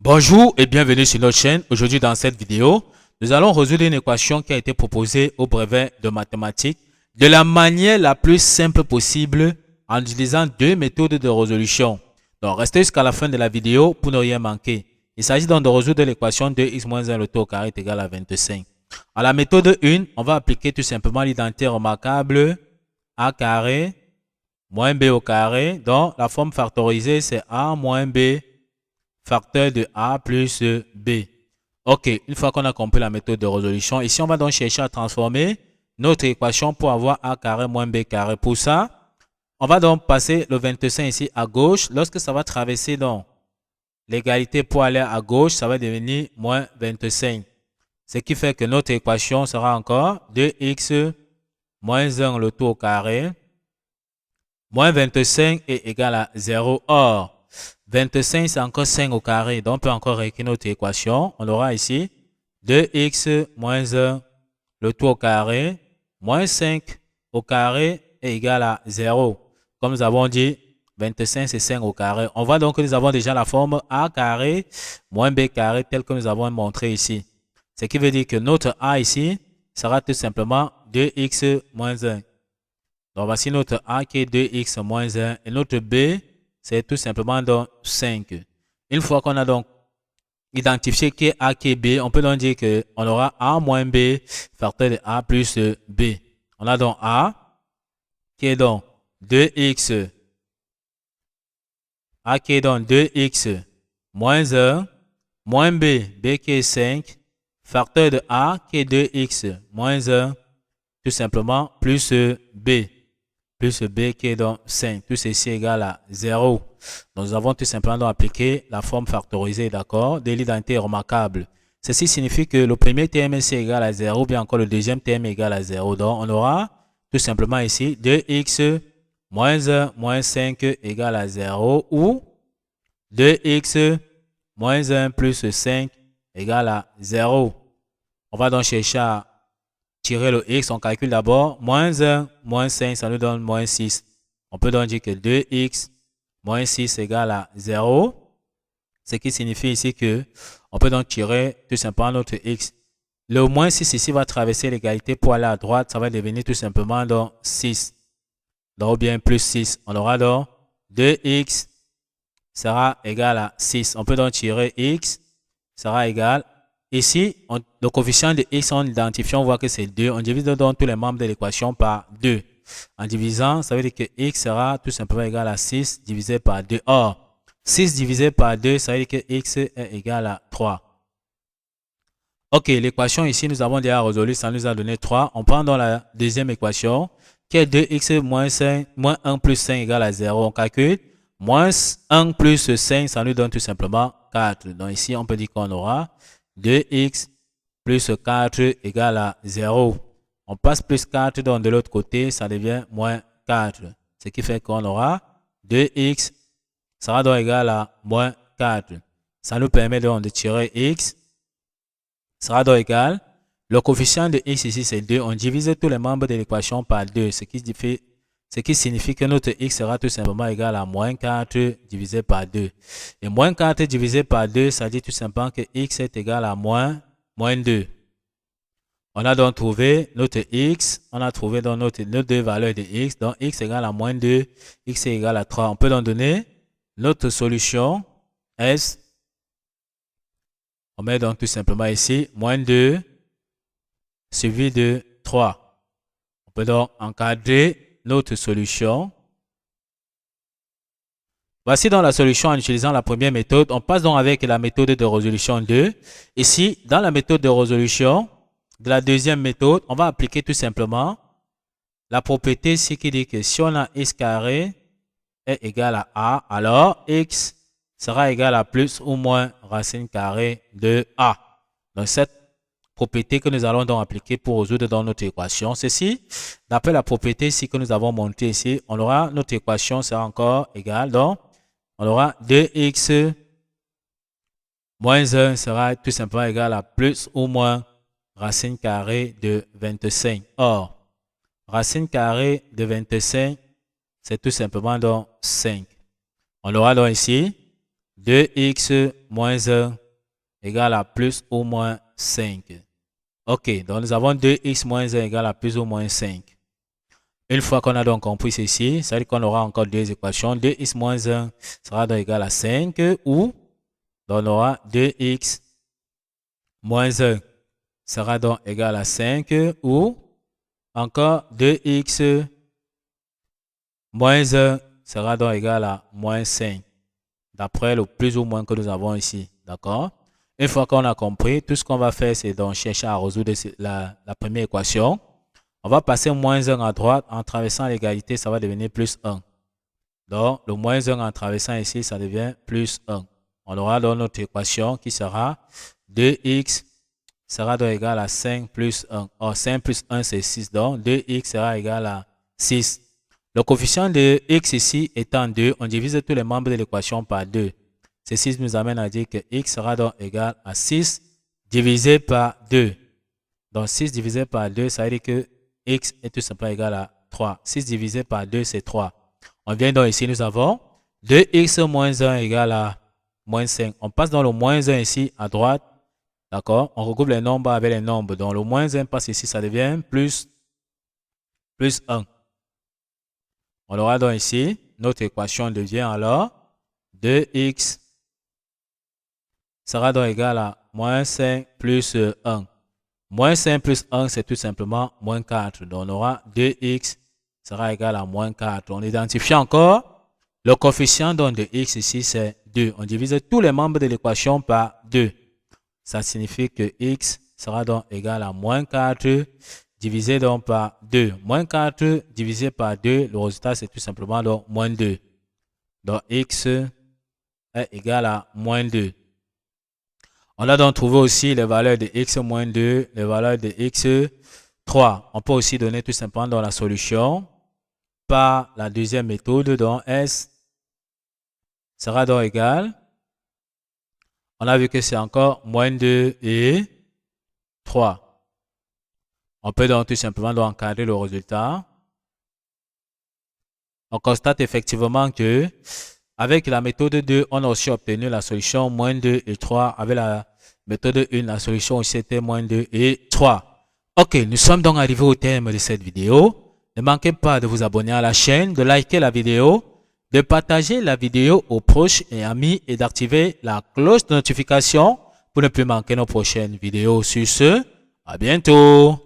Bonjour et bienvenue sur notre chaîne. Aujourd'hui dans cette vidéo, nous allons résoudre une équation qui a été proposée au brevet de mathématiques de la manière la plus simple possible en utilisant deux méthodes de résolution. Donc restez jusqu'à la fin de la vidéo pour ne rien manquer. Il s'agit donc de résoudre l'équation 2x moins 1 le tout au carré est égal à 25. À la méthode 1, on va appliquer tout simplement l'identité remarquable a carré moins b au carré. Donc la forme factorisée c'est a moins b facteur de A plus B. Ok, une fois qu'on a compris la méthode de résolution, ici on va donc chercher à transformer notre équation pour avoir A carré moins B carré. Pour ça, on va donc passer le 25 ici à gauche. Lorsque ça va traverser donc l'égalité pour aller à gauche, ça va devenir moins 25. Ce qui fait que notre équation sera encore 2x moins 1 le tout au carré moins 25 est égal à 0. Or, 25, c'est encore 5 au carré. Donc, on peut encore réécrire notre équation. On aura ici 2x moins 1, le tout au carré, moins 5 au carré est égal à 0. Comme nous avons dit, 25, c'est 5 au carré. On voit donc que nous avons déjà la forme a carré moins b carré telle que nous avons montré ici. Ce qui veut dire que notre a ici sera tout simplement 2x moins 1. Donc, voici notre a qui est 2x moins 1 et notre b, c'est tout simplement donc 5. Une fois qu'on a donc identifié qui est A, qui est B, on peut donc dire qu'on aura A moins B facteur de A plus B. On a donc A qui est donc 2x. A qui est donc 2x moins 1 moins B, B qui est 5 facteur de A qui est 2x moins 1 tout simplement plus B. Plus B qui est donc 5. Tout ceci est égal à 0. Donc, nous avons tout simplement donc appliqué la forme factorisée, d'accord, de l'identité remarquable. Ceci signifie que le premier terme est égal à 0, ou bien encore le deuxième terme est égal à 0. Donc, on aura tout simplement ici 2x moins 1 moins 5 égale à 0 ou 2x moins 1 plus 5 égale à 0. On va donc chercher à tirer le x, on calcule d'abord moins 1, moins 5, ça nous donne moins 6. On peut donc dire que 2x moins 6 égale à 0. Ce qui signifie ici que on peut donc tirer tout simplement notre x. Le moins 6 ici va traverser l'égalité pour aller à droite. Ça va devenir tout simplement donc 6. Donc bien plus 6. On aura donc 2x sera égal à 6. On peut donc tirer x sera égal. Ici, le coefficient de x, en identifiant, on voit que c'est 2. On divise donc tous les membres de l'équation par 2. En divisant, ça veut dire que x sera tout simplement égal à 6 divisé par 2. Or, 6 divisé par 2, ça veut dire que x est égal à 3. Ok, l'équation ici, nous avons déjà résolu, ça nous a donné 3. On prend dans la deuxième équation, qui est 2x moins 5, moins 1 plus 5 égale à 0. On calcule. Moins 1 plus 5, ça nous donne tout simplement 4. Donc ici, on peut dire qu'on aura 2x plus 4 égale à 0. On passe plus 4 donc de l'autre côté, ça devient moins 4. Ce qui fait qu'on aura 2x sera donc égal à moins 4. Ça nous permet donc de tirer x sera donc égal. Le coefficient de x ici c'est 2. On divise tous les membres de l'équation par 2. Ce qui signifie que notre x sera tout simplement égal à moins 4 divisé par 2. Et moins 4 divisé par 2, ça dit tout simplement que x est égal à moins 2. On a donc trouvé notre x. On a trouvé donc nos deux valeurs de x. Donc x égale à moins 2, x est égal à 3. On peut donc donner notre solution S. On met donc tout simplement ici moins 2 suivi de 3. On peut donc encadrer notre solution. Voici donc la solution en utilisant la première méthode. On passe donc avec la méthode de résolution 2. Ici, dans la méthode de résolution de la deuxième méthode, on va appliquer tout simplement la propriété ici qui dit que si on a x carré est égal à a, alors x sera égal à plus ou moins racine carrée de a. Donc cette propriété que nous allons donc appliquer pour résoudre dans notre équation. Ceci, d'après la propriété ici que nous avons montée ici, on aura notre équation sera encore égale. Donc, on aura 2x moins 1 sera tout simplement égal à plus ou moins racine carrée de 25. Or, racine carrée de 25, c'est tout simplement donc 5. On aura donc ici 2x moins 1 égale à plus ou moins 5. Ok, donc nous avons 2x moins 1 égale à plus ou moins 5. Une fois qu'on a donc compris ceci, ça veut dire qu'on aura encore deux équations. 2x moins 1 sera donc égal à 5 ou on aura 2x moins 1 sera donc égal à 5 ou encore 2x moins 1 sera donc égal à moins 5. D'après le plus ou moins que nous avons ici. D'accord? Une fois qu'on a compris, tout ce qu'on va faire, c'est donc chercher à résoudre la première équation. On va passer moins 1 à droite. En traversant l'égalité, ça va devenir plus 1. Donc, le moins 1 en traversant ici, ça devient plus 1. On aura donc notre équation qui sera 2x sera donc égal à 5 plus 1. Or, 5 plus 1, c'est 6. Donc, 2x sera égal à 6. Le coefficient de x ici étant 2, on divise tous les membres de l'équation par 2. Ceci nous amène à dire que x sera donc égal à 6 divisé par 2. Donc, 6 divisé par 2, ça veut dire que x est tout simplement égal à 3. 6 divisé par 2, c'est 3. On vient donc ici, nous avons 2x moins 1 égale à moins 5. On passe dans le moins 1 ici à droite. D'accord? On regroupe les nombres avec les nombres. Donc, le moins 1 passe ici, ça devient plus 1. On aura donc ici, notre équation devient alors 2x sera donc égal à moins 5 plus 1. Moins 5 plus 1, c'est tout simplement moins 4. Donc, on aura 2x sera égal à moins 4. On identifie encore le coefficient donc de x ici, c'est 2. On divise tous les membres de l'équation par 2. Ça signifie que x sera donc égal à moins 4 divisé donc par 2. Moins 4 divisé par 2, le résultat c'est tout simplement donc moins 2. Donc x est égal à moins 2. On a donc trouvé aussi les valeurs de x moins 2, les valeurs de x 3. On peut aussi donner tout simplement dans la solution par la deuxième méthode, dont S sera donc égal. On a vu que c'est encore moins 2 et 3. On peut donc tout simplement donc encadrer le résultat. On constate effectivement que avec la méthode 2, on a aussi obtenu la solution moins 2 et 3. Avec la méthode 1, la solution aussi était moins 2 et 3. Ok, nous sommes donc arrivés au terme de cette vidéo. Ne manquez pas de vous abonner à la chaîne, de liker la vidéo, de partager la vidéo aux proches et amis et d'activer la cloche de notification pour ne plus manquer nos prochaines vidéos. Sur ce, à bientôt.